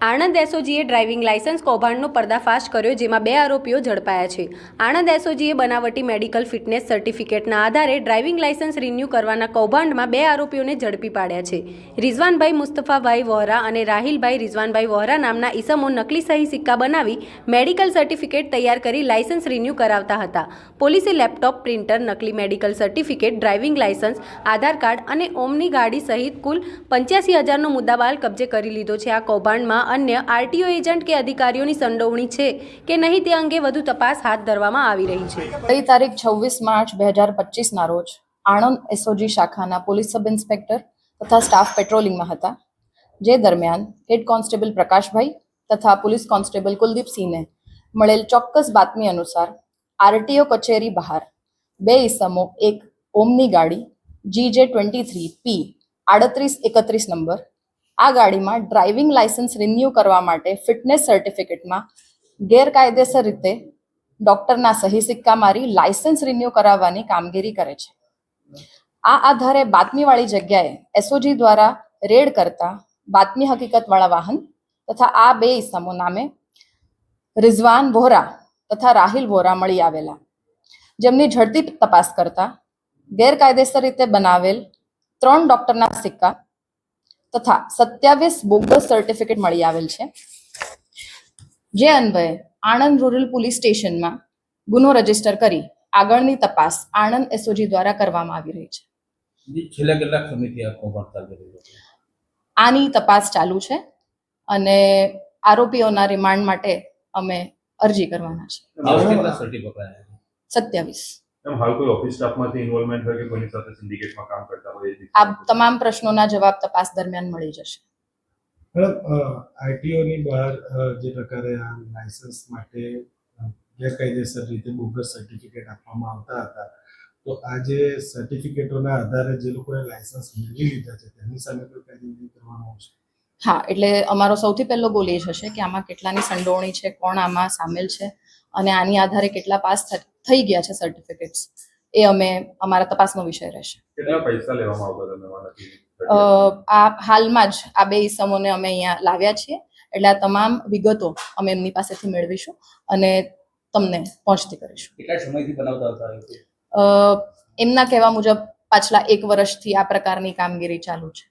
Anand એસઓજીએ driving licence કૌભાંડનો પર્દાફાશ કર્યો, જેમાં 2 આરોપીઓ ઝડપાયા છે. આણંદ એસઓજીએ બનાવટી મેડિકલ ફિટનેસ સર્ટિફિકેટના આધારે ડ્રાઇવિંગ લાયસન્સ રિન્યૂ કરવાના કૌભાંડમાં 2 આરોપીઓને ઝડપી પાડ્યા છે. રિઝવાનભાઈ મુસ્તફાભાઈ વોહરા અને રાહિલભાઈ રિઝવાનભાઈ વોહરા નામના ઈસમો નકલી સહી સિક્કા બનાવી મેડિકલ સર્ટિફિકેટ તૈયાર કરી લાયસન્સ રિન્યૂ કરાવતા હતા. પોલીસે લેપટોપ, પ્રિન્ટર, નકલી મેડિકલ સર્ટિફિકેટ, ડ્રાઇવિંગ લાયસન્સ, આધાર કાર્ડ અને ઓમની ગાડી સહિત કુલ 85,000નો મુદ્દામાલ કબજે કરી લીધો છે. આ કૌભાંડમાં અન્ય આરટીઓ એજન્ટ કે અધિકારીઓની સંડોવણી છે કે નહીં તે અંગે વધુ તપાસ હાથ ધરવામાં આવી રહી છે. ગઈ તારીખ 26 માર્ચ 2025ના રોજ આણંદ એસઓજી શાખાના પોલીસ સબ ઇન્સ્પેક્ટર તથા સ્ટાફ પેટ્રોલિંગમાં હતા, જે દરમિયાન હેડ કોન્સ્ટેબલ પ્રકાશભાઈ તથા પોલીસ કોન્સ્ટેબલ કુલદીપસિંહને મળેલ ચોક્કસ બાતમી અનુસાર આરટીઓ કચેરી બહાર 2 ઈસમો એક ઓમની ગાડી GJ23P 3831 નંબર, આ ગાડીમાં ડ્રાઇવિંગ લાયસન્સ રિન્યૂ કરવા માટે ફિટનેસ સર્ટિફિકેટમાં ગેરકાયદેસર રીતે ડોક્ટરના સહી સિક્કા મારી લાયસન્સ રિન્યૂ કરાવવાની કામગીરી કરે છે. આ આધારે બાતમીવાળી જગ્યાએ એસઓજી દ્વારા રેડ કરતા બાતમી હકીકતવાળા વાહન તથા આ 2 ઈસમો નામે રિઝવાન વોહરા તથા રાહિલ વોહરા મળી આવેલા, જેમની ઝડપી તપાસ કરતા ગેરકાયદેસર રીતે બનાવેલ 3 ડોક્ટરના સિક્કા તથા 27 બોગસ સર્ટિફિકેટ મળી આવેલ છે, જે અન્વયે આણંદ રૂરલ પોલીસ સ્ટેશનમાં ગુનો રજીસ્ટર કરી આગળની તપાસ આણંદ એસઓજી દ્વારા કરવામાં આવી રહી છે. છેલ્લા કેટલાક સમયથી આ કૌભાંડ ચાલી રહ્યું છે? આની તપાસ ચાલુ છે અને આરોપીઓના રિમાન્ડ માટે અમે અરજી કરવાના છે. 27. હાલ કોઈ ઓફિસ સ્ટાફમાંથી ઇન્વોલ્વમેન્ટ હોય કે કોની સાથે સિન્ડિકેટમાં કામ કરતા હોય? આ તમામ પ્રશ્નોના જવાબ તપાસ દરમિયાન મળી જશે. મેડમ, આરટીઓની બહાર જે પ્રકારે આ લાયસન્સ માટે ગેરકાયદેસર રીતે બોગસ સર્ટિફિકેટ આપવામાં આવતા હતા, તો આ જે સર્ટિફિકેટોના આધારે જે લોકોએ લાયસન્સ મેળવી લીધા છે તેમની સામે કોઈ કાર્યવાહી કરવામાં આવશે? હા, એટલે અમારો સૌથી પહેલો ગોલ એ જ હશે કે આમાં કેટલાની સંડોવણી છે, કોણ આમાં સામેલ છે અને આની આધારે કેટલા પાસ થઈ ગયા છે સર્ટિફિકેટ્સ, એ અમે અમારા તપાસનો વિષય રહેશે. કેટલા પૈસા લેવામાં આવતા? આ હાલમાં જ આ 2 ઈસમોને અમે અહીંયા લાવ્યા છીએ, એટલે આ તમામ વિગતો અમે એમની પાસેથી મેળવીશું અને તમને પહોંચતી કરીશું. કેટલા સમયથી બનાવતા હતા? એમના કહેવા મુજબ પાછલા 1 વર્ષથી આ પ્રકારની કામગીરી ચાલુ છે.